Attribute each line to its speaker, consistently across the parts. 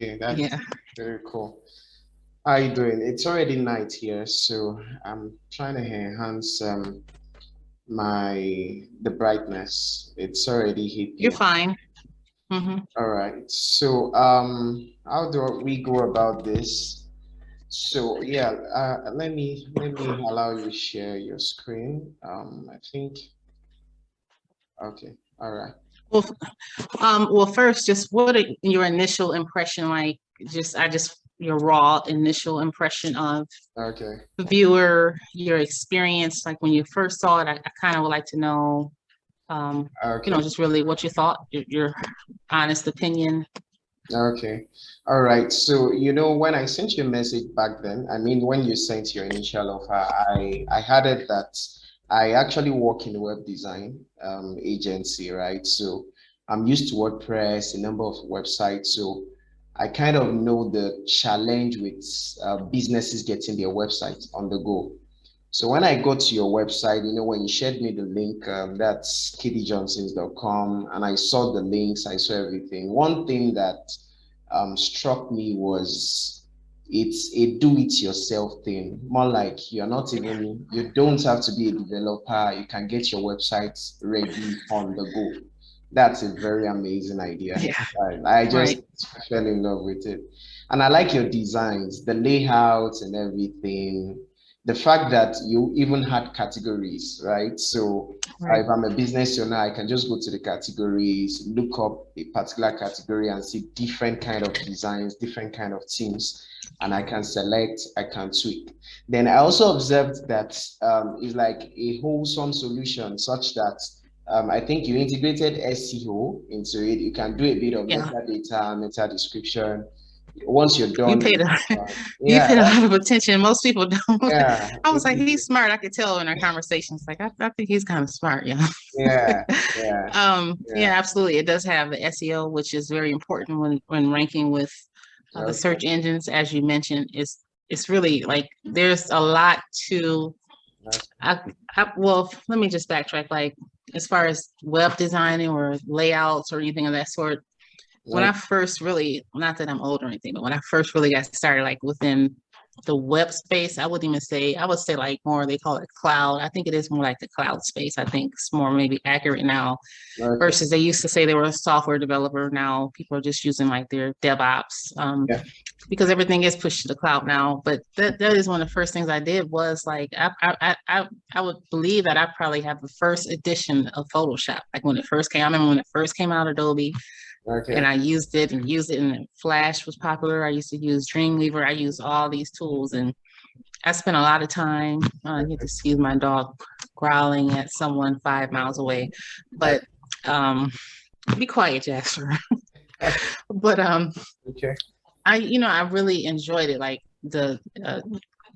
Speaker 1: Okay, that's
Speaker 2: Yeah.
Speaker 1: very cool. How you doing? It's already night here, so I'm trying to enhance the brightness. It's already hit
Speaker 2: You're
Speaker 1: me.
Speaker 2: fine. Hmm.
Speaker 1: All right. So how do we go about this? So yeah, let me allow you share your screen. I think okay. All right.
Speaker 2: Well, well, first, just what are your initial impression like? Just your raw initial impression of
Speaker 1: Okay.
Speaker 2: the viewer, your experience, like when you first saw it. I kind of would like to know,
Speaker 1: Okay.
Speaker 2: just really what you thought, your honest opinion.
Speaker 1: Okay. All right. So, when I sent you a message back then, I mean, when you sent your initial offer, I had it that I actually work in web design agency, right? So I'm used to WordPress, a number of websites. So I kind of know the challenge with businesses getting their website on the go. So when I got to your website, when you shared me the link, that's kittyjohnsons.com, and I saw the links, I saw everything. One thing that struck me was it's a do-it-yourself thing. More like you don't have to be a developer. You can get your website ready on the go. That's a very amazing idea.
Speaker 2: Yeah,
Speaker 1: I just
Speaker 2: right.
Speaker 1: fell in love with it. And I like your designs, the layout and everything, the fact that you even had categories, right? So
Speaker 2: Right.
Speaker 1: if I'm a business owner, I can just go to the categories, look up a particular category and see different kind of designs, different kind of themes, and I can select, I can tweak. Then I also observed that it's like a wholesome solution such that I think you integrated SEO into it. You can do a bit of
Speaker 2: Yeah.
Speaker 1: metadata, meta description. Once you're
Speaker 2: You
Speaker 1: done,
Speaker 2: paid a you
Speaker 1: yeah,
Speaker 2: paid a lot of attention. Most people don't.
Speaker 1: yeah,
Speaker 2: I was like, he's smart. I could tell in our conversations. Like, I think he's kind of smart, yeah.
Speaker 1: yeah, yeah,
Speaker 2: Yeah,
Speaker 1: yeah.
Speaker 2: absolutely. It does have the SEO, which is very important when ranking with the
Speaker 1: Okay.
Speaker 2: search engines, as you mentioned. It's really like there's a lot to.
Speaker 1: That's
Speaker 2: Well, let me just backtrack. Like, as far as web designing or layouts or anything of that sort, when I
Speaker 1: okay.
Speaker 2: first really, not that I'm old or anything, but when I first really got started, like within the web space, I would say like more, they call it cloud. I think it is more like the cloud space. I think it's more maybe accurate now
Speaker 1: Okay.
Speaker 2: versus they used to say they were a software developer. Now people are just using like their DevOps,
Speaker 1: Yeah.
Speaker 2: because everything is pushed to the cloud now. But that is one of the first things I did was like, I would believe that I probably have the first edition of Photoshop. Like when it first came, I remember when it first came out, Adobe, and
Speaker 1: Okay.
Speaker 2: I used it, and Flash was popular. I used to use Dreamweaver. I used all these tools, and I spent a lot of time. You have to excuse my dog growling at someone 5 miles away, but um, be quiet, Jasper. But
Speaker 1: Okay.
Speaker 2: I really enjoyed it, like the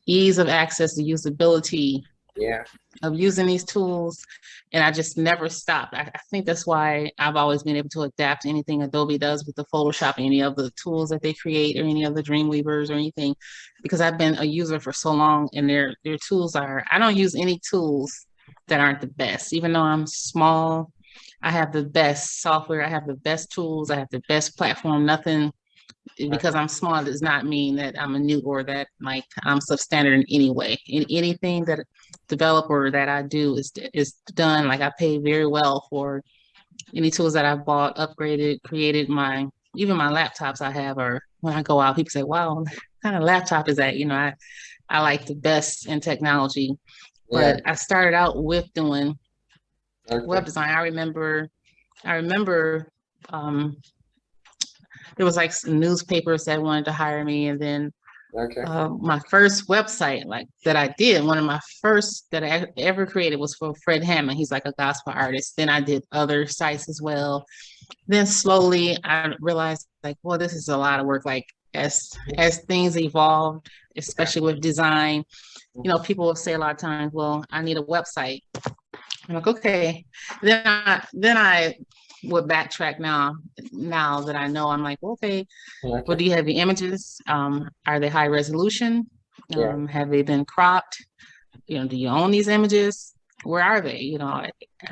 Speaker 2: ease of access, the usability
Speaker 1: Yeah.
Speaker 2: of using these tools, and I just never stopped. I think that's why I've always been able to adapt to anything Adobe does with the Photoshop, any of the tools that they create, or any of the Dreamweavers or anything, because I've been a user for so long, and their tools are. I don't use any tools that aren't the best, even though I'm small. I have the best software. I have the best tools. I have the best platform. Nothing because I'm small does not mean that I'm a new or that like I'm substandard in any way. In anything that developer that I do is done. Like I pay very well for any tools that I've bought, upgraded, created. My even my laptops I have are when I go out, people say, "Wow, what kind of laptop is that?" I like the best in technology.
Speaker 1: Yeah.
Speaker 2: But I started out with doing web
Speaker 1: Okay.
Speaker 2: design. I remember um, there was like some newspapers that wanted to hire me, and then
Speaker 1: Okay.
Speaker 2: my first website like that I did, one of my first that I ever created was for Fred Hammond. He's like a gospel artist. Then I did other sites as well. Then slowly I realized like, well, this is a lot of work. Like as things evolved,
Speaker 1: Yeah.
Speaker 2: especially with design, people will say a lot of times, well, I need a website. I'm like, okay. Then I would backtrack now that I know. I'm like, okay, well,
Speaker 1: Okay.
Speaker 2: do you have the images? Are they high resolution?
Speaker 1: Yeah.
Speaker 2: Have they been cropped? Do you own these images? Where are they?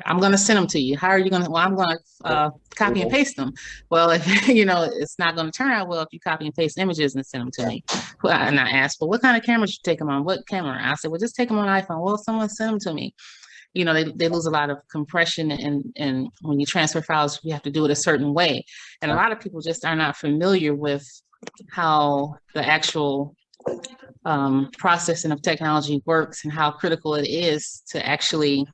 Speaker 2: I'm going to send them to you. How are you going to? Well, I'm going to copy and paste them. Well, if it's not going to turn out well if you copy and paste images and send them to me. Well, and I asked, well, what kind of camera should you take them on? What camera? I said, well, just take them on iPhone. Well, someone send them to me. They lose a lot of compression, and when you transfer files, you have to do it a certain way. And a lot of people just are not familiar with how the actual processing of technology works and how critical it is to actually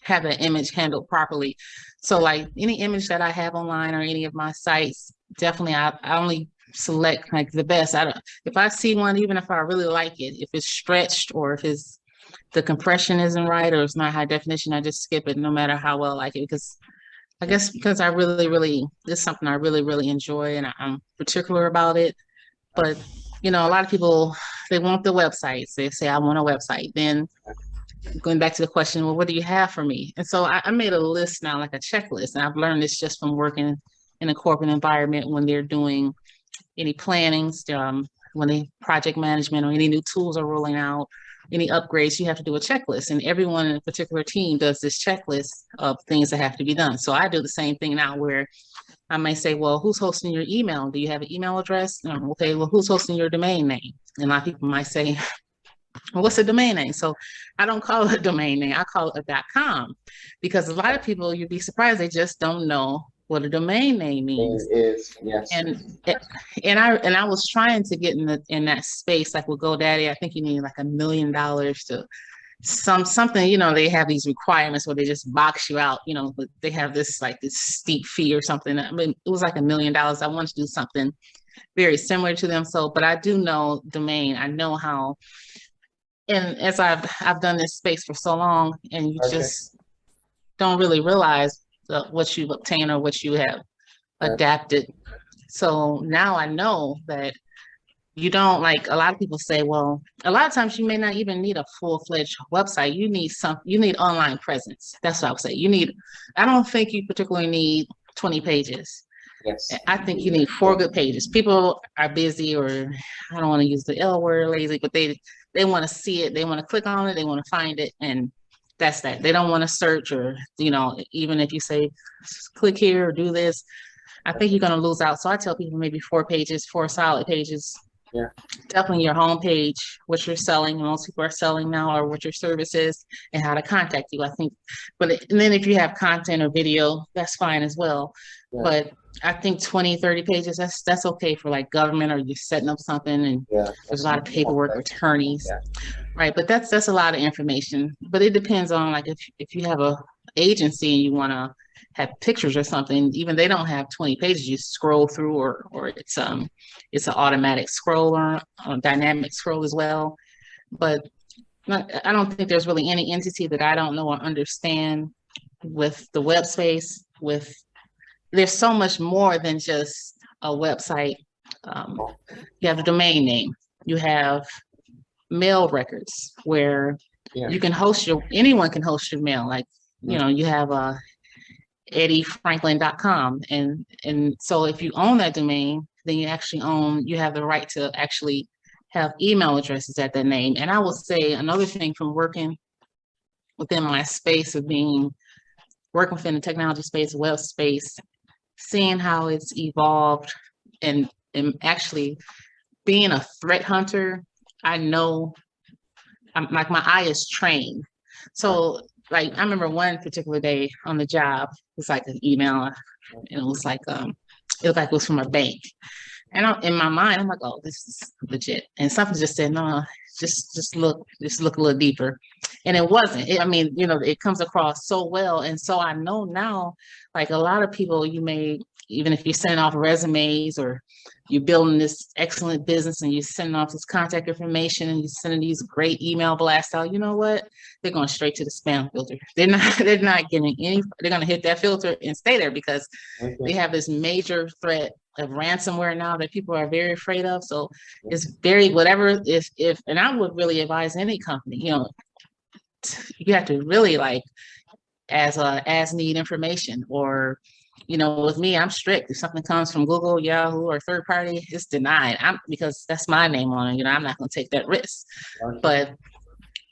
Speaker 2: have an image handled properly. So like any image that I have online or any of my sites, definitely I only select like the best. If I see one, even if I really like it, if it's stretched or if the compression isn't right or it's not high definition, I just skip it no matter how well I like it, because I guess because I really, really, this is something I really, really enjoy and I'm particular about it. But, a lot of people, they want the websites. They say, I want a website. Then going back to the question, well, what do you have for me? And so I made a list now, like a checklist. And I've learned this just from working in a corporate environment when they're doing any plannings, when they project management or any new tools are rolling out, any upgrades, you have to do a checklist. And everyone in a particular team does this checklist of things that have to be done. So I do the same thing now where I may say, well, who's hosting your email? Do you have an email address? Okay, well, who's hosting your domain name? And a lot of people might say, well, what's a domain name? So I don't call it a domain name. I call it a .com, because a lot of people, you'd be surprised, they just don't know what a domain name means.
Speaker 1: Yes.
Speaker 2: And I was trying to get in that space, like with GoDaddy. I think you need like $1 million to something, they have these requirements where they just box you out, but they have this steep fee or something. I mean, it was like $1 million. I wanted to do something very similar to them. So, but I do know domain. I know how, and as I've done this space for so long, and you just don't really realize what you've obtained or what you have adapted. So now I know that you don't, like a lot of people say, well, a lot of times you may not even need a full-fledged website. You need online presence. That's what I would say. I don't think you particularly need 20 pages.
Speaker 1: Yes.
Speaker 2: I think you need 4 good pages. People are busy, or I don't want to use the L word, lazy, but they want to see it. They want to click on it. They want to find it. And that's that. They don't want to search, or, even if you say, click here or do this, I think you're going to lose out. So I tell people maybe 4 pages, 4 solid pages.
Speaker 1: Yeah.
Speaker 2: Definitely your homepage, what you're selling, most people are selling now, or what your service is, and how to contact you. I think, and then if you have content or video, that's fine as well. Yeah. But I think 20, 30 pages, that's okay for like government, or you're setting up something and there's a lot of paperwork, attorneys, right? But that's a lot of information. But it depends on, like, if you have a agency and you want to have pictures or something, even they don't have 20 pages. You scroll through, or it's an automatic scroll or dynamic scroll as well. But I don't think there's really any entity that I don't know or understand with the web space. There's so much more than just a website. You have a domain name. You have mail records where you can anyone can host your mail. Like, you have eddiefranklin.com. And so if you own that domain, then you have the right to actually have email addresses at that name. And I will say another thing from working within my space of working within the technology space, web space, seeing how it's evolved, and actually being a threat hunter, I know like my eye is trained. So like, I remember one particular day on the job, it was like an email, and it was like, it looked like it was from a bank. And in my mind, I'm like, oh, this is legit. And something just said, no, just look a little deeper. And it wasn't. It comes across so well. And so I know now, like, a lot of people, even if you're sending off resumes, or you're building this excellent business and you're sending off this contact information and you're sending these great email blasts out, you know what? They're going straight to the spam filter. They're not getting they're going to hit that filter and stay there, because they have this major threat of ransomware now that people are very afraid of. So it's whatever, and I would really advise any company, you have to really, like, as need information, or, with me, I'm strict. If something comes from Google, Yahoo, or third party, it's denied. Because that's my name on it. I'm not going to take that risk. But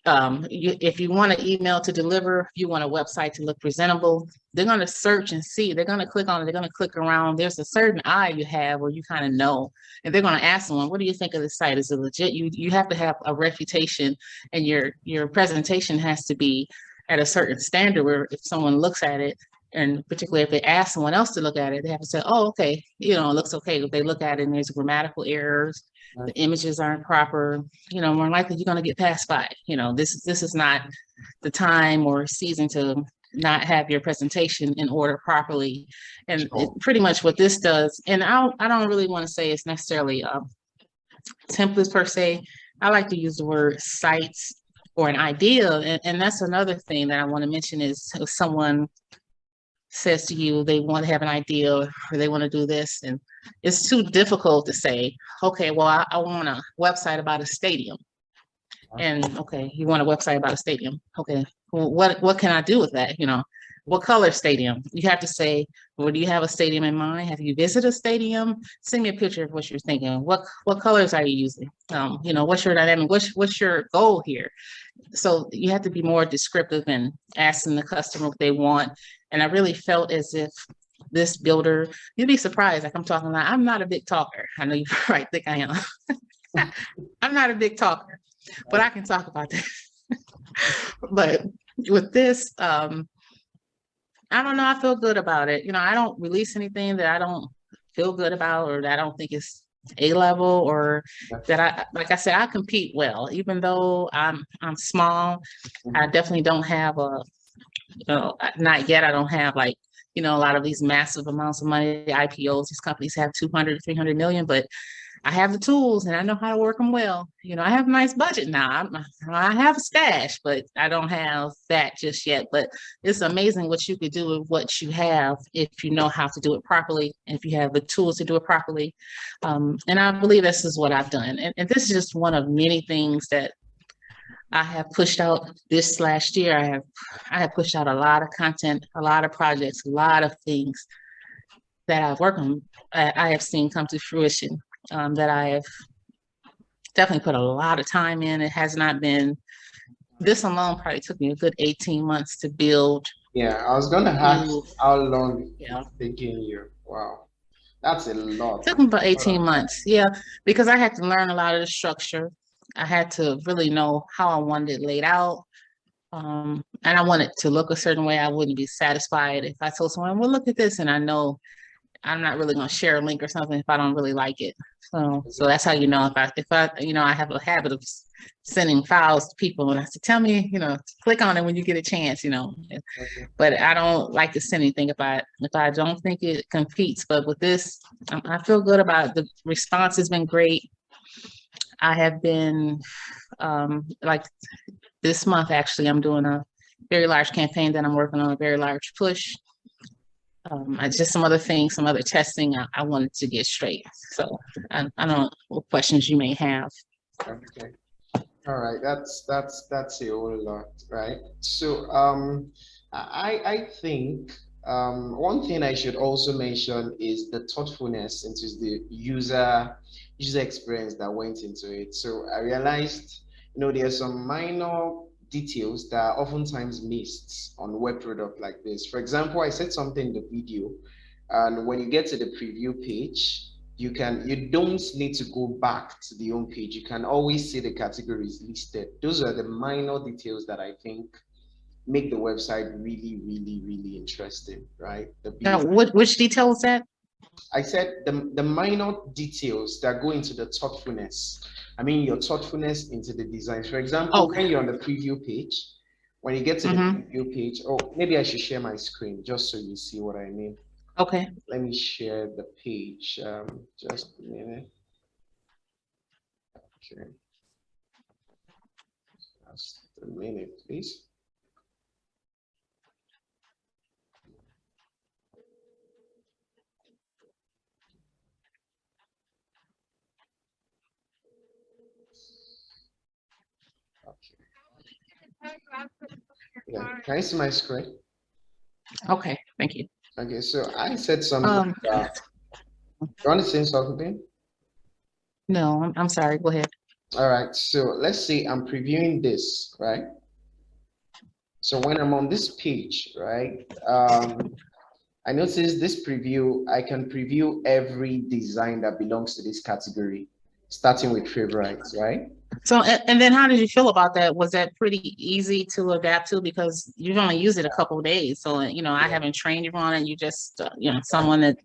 Speaker 2: if you want an email to deliver, you want a website to look presentable, they're going to search and see. They're going to click on it. They're going to click around. There's a certain eye you have where you kind of know, and they're going to ask someone, "What do you think of this site? Is it legit?" You have to have a reputation, and your presentation has to be at a certain standard where if someone looks at it, and particularly if they ask someone else to look at it, they have to say, "Oh, okay, it looks okay." If they look at it and there's grammatical errors, the images aren't proper, more likely you're going to get passed by. This is not the time or season to not have your presentation in order properly. And pretty much what this does, and I don't really want to say it's necessarily templates per se. I like to use the word sites or an idea. And that's another thing that I want to mention is if someone says to you they want to have an idea or they want to do this, and it's too difficult to say, okay, well, I want a website about a stadium. And okay, you want a website about a stadium. Okay, well, what can I do with that? What color stadium? You have to say, well, do you have a stadium in mind? Have you visited a stadium? Send me a picture of what you're thinking. What colors are you using? What's your dynamic? What's your goal here? So you have to be more descriptive and asking the customer what they want. And I really felt as if this builder, you'd be surprised. Like I'm talking about, I'm not a big talker. I know you right think I am. I'm not a big talker, but I can talk about this. But with this, I don't know. I feel good about it. I don't release anything that I don't feel good about or that I don't think is A level or that like I said, I compete well, even though I'm small. I definitely don't have not yet. I don't have like, a lot of these massive amounts of money. The IPOs, these companies have 200, 300 million, but I have the tools and I know how to work them well. I have a nice budget now. I have a stash, but I don't have that just yet. But it's amazing what you could do with what you have if you know how to do it properly, and if you have the tools to do it properly. And I believe this is what I've done. And this is just one of many things that I have pushed out this last year. I have pushed out a lot of content, a lot of projects, a lot of things that I've worked on. I have seen come to fruition. That I have definitely put a lot of time in. It has not been, this alone probably took me a good 18 months to build.
Speaker 1: Yeah, I was gonna ask how long it's taking you. Wow, that's a lot.
Speaker 2: It took me about 18 months. Yeah, because I had to learn a lot of the structure. I had to really know how I wanted it laid out. And I wanted to look a certain way. I wouldn't be satisfied if I told someone, well, look at this, and I know I'm not really going to share a link or something if I don't really like it. So that's how if I I have a habit of sending files to people and I say, tell me, click on it when you get a chance, But I don't like to send anything if I don't think it competes. But with this, I feel good about it. The response has been great. I have been like this month, actually, I'm doing a very large campaign that I'm working on, a very large push. Just some other things, some other testing I wanted to get straight. So I don't know what questions you may have.
Speaker 1: Okay. All right. That's a whole lot, right? So I think one thing I should also mention is the thoughtfulness into the user experience that went into it. So I realized, there are some minor details that are oftentimes missed on web product like this. For example, I said something in the video, and when you get to the preview page, you don't need to go back to the home page. You can always see the categories listed. Those are the minor details that I think make the website really, really, really interesting, right?
Speaker 2: Now, which detail is that?
Speaker 1: I said the minor details that go into the thoughtfulness. I mean, your thoughtfulness into the design. For example, when you're on the preview page, when you get to the preview page, maybe I should share my screen just so you see what I mean.
Speaker 2: Okay.
Speaker 1: Let me share the page. Just a minute. Okay. Just a minute, please. Okay. Yeah. Can you see my screen?
Speaker 2: Okay. Thank you.
Speaker 1: Okay. So I said something. You want to say something?
Speaker 2: No, I'm sorry. Go ahead.
Speaker 1: All right. So let's say I'm previewing this, right? So when I'm on this page, right? I notice this preview, I can preview every design that belongs to this category, starting with favorites, right?
Speaker 2: So, and then how did you feel about that? Was that pretty easy to adapt to because you've only used it a couple of days? So, I
Speaker 1: Yeah.
Speaker 2: haven't trained you on it. You just, someone that,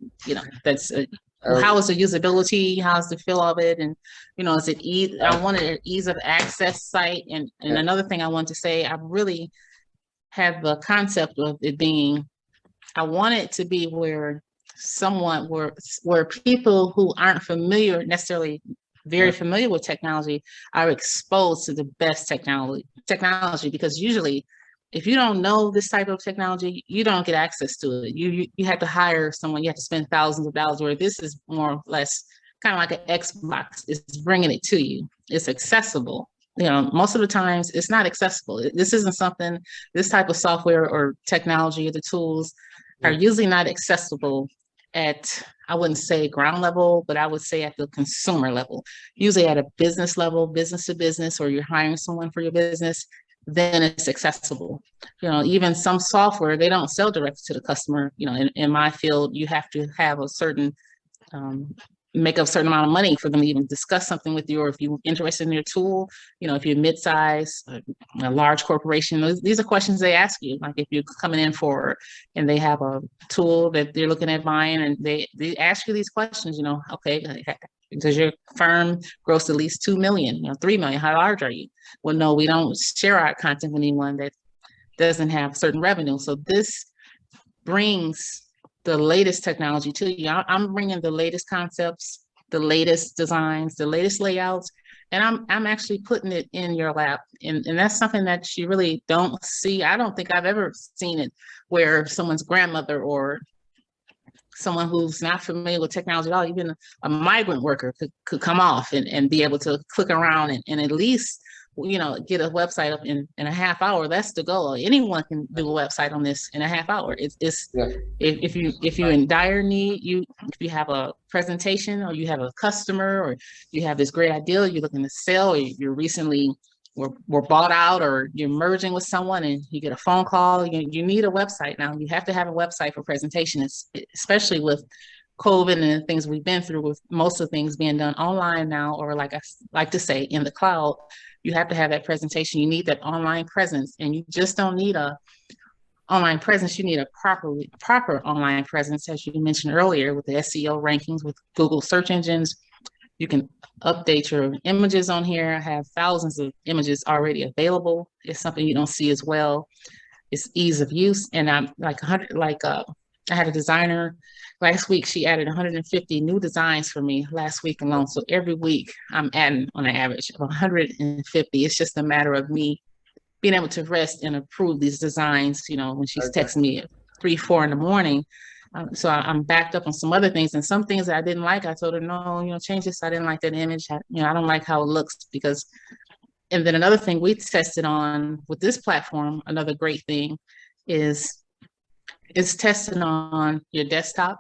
Speaker 2: that's, how
Speaker 1: Okay.
Speaker 2: is the usability? How's the feel of it? And, is it ease? I wanted an ease of access site. And
Speaker 1: Yeah.
Speaker 2: another thing I want to say, I really have the concept of it being, I want it to be where someone where people who aren't familiar necessarily very
Speaker 1: Yeah.
Speaker 2: familiar with technology are exposed to the best technology because usually if you don't know this type of technology you don't get access to it. You have to hire someone, you have to spend thousands of dollars, where this is more or less kind of like an Xbox. It's bringing it to you, it's accessible. Most of the times it's not accessible. This isn't something, this type of software or technology or the tools are
Speaker 1: Yeah.
Speaker 2: usually not accessible at, I wouldn't say ground level, but I would say at the consumer level. Usually at a business level, business to business, or you're hiring someone for your business, then it's accessible. Even some software, they don't sell directly to the customer. In my field, you have to have a certain um, make a certain amount of money for them to even discuss something with you, or if you're interested in your tool, if you're mid-size, a large corporation, these are questions they ask you. Like if you're coming in for, and they have a tool that they're looking at buying, and they ask you these questions, okay, does your firm gross at least 2 million, 3 million? How large are you? Well, no, we don't share our content with anyone that doesn't have certain revenue. So this brings the latest technology to you. I'm bringing the latest concepts, the latest designs, the latest layouts, and I'm actually putting it in your lap. And that's something that you really don't see. I don't think I've ever seen it where someone's grandmother or someone who's not familiar with technology at all, even a migrant worker could come off and be able to click around and at least, get a website up in a half hour. That's the goal. Anyone can do a website on this in a half hour. It's
Speaker 1: Yeah.
Speaker 2: if you're in dire need, if you have a presentation or you have a customer or you have this great idea you're looking to sell, or you're recently were bought out, or you're merging with someone and you get a phone call, you need a website now. You have to have a website for presentations, especially with COVID and the things we've been through, with most of things being done online now, or like I like to say, in the cloud. You have to have that presentation. You need that online presence, and you just don't need a online presence. You need a proper online presence, as you mentioned earlier, with the SEO rankings, with Google search engines. You can update your images on here. I have thousands of images already available. It's something you don't see as well. It's ease of use. And I'm like 100, I had a designer last week. She added 150 new designs for me last week alone. So every week I'm adding on an average of 150. It's just a matter of me being able to rest and approve these designs, when she's
Speaker 1: Okay.
Speaker 2: texting me at 3, 4 in the morning. So I'm backed up on some other things, and some things that I didn't like, I told her, no, change this. I didn't like that image. I don't like how it looks because, and then another thing we tested on with this platform, another great thing is it's tested on your desktop,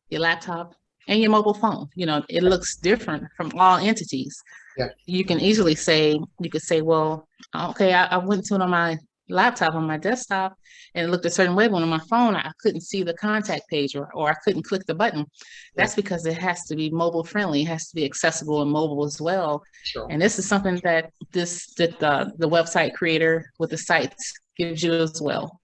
Speaker 2: your laptop, and your mobile phone. It looks different from all entities.
Speaker 1: Yeah.
Speaker 2: You can easily say, you could say, well, okay, I went to it on my laptop, on my desktop, and it looked a certain way. When on my phone, I couldn't see the contact page, or I couldn't click the button.
Speaker 1: Yeah.
Speaker 2: That's because it has to be mobile friendly. It has to be accessible and mobile as well.
Speaker 1: Sure.
Speaker 2: And this is something that the website creator with the sites gives you as well.